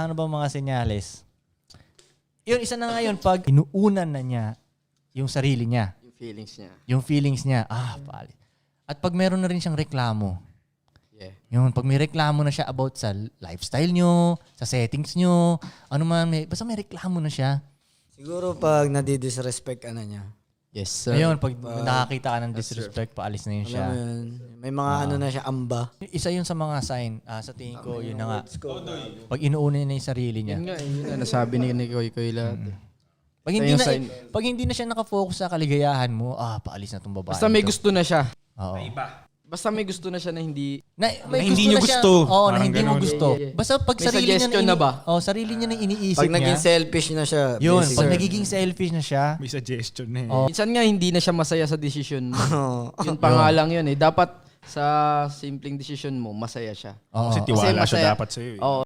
Paano ba mga senyales? Yun, isa na ngayon, pag inuunan na niya yung sarili niya. Yung feelings niya. Yung feelings niya. Pali. At pag meron na rin siyang reklamo. Yeah. Yung pag may reklamo na siya about sa lifestyle nyo, sa settings nyo, ano man, basta may reklamo na siya. Siguro pag nadidisrespect ka na niya. Yes, sir. Ayun, pag nakakita ka ng disrespect, paalis na yun Alam siya. mo yun, may mga ano na siya, amba. Isa yun sa mga sign. Sa tingin ko, yun na nga. Pag inuuna niya na yung sarili niya. Yun nga, nasabi ni Koy lahat. Pag hindi na siya nakafocus sa kaligayahan mo, paalis na tong babae. Basta may gusto na siya. Oo. Basta may gusto na siya na hindi... may hindi niyo na siya. gusto. Oo, na Parang hindi mo ganun. gusto. Yeah. Basta pag May sarili niya suggestion na ba? sarili niya na iniisip Pag naging niya. selfish na siya. Yun, basically. pag nagiging selfish na siya. May suggestion na eh. Minsan nga hindi na siya masaya sa decision mo. Oo. Yun pa nga lang yun eh. Dapat sa simpleng decision mo, masaya siya. Oo. Kasi tiwala Kasi siya masaya. dapat sa'yo eh. Oo.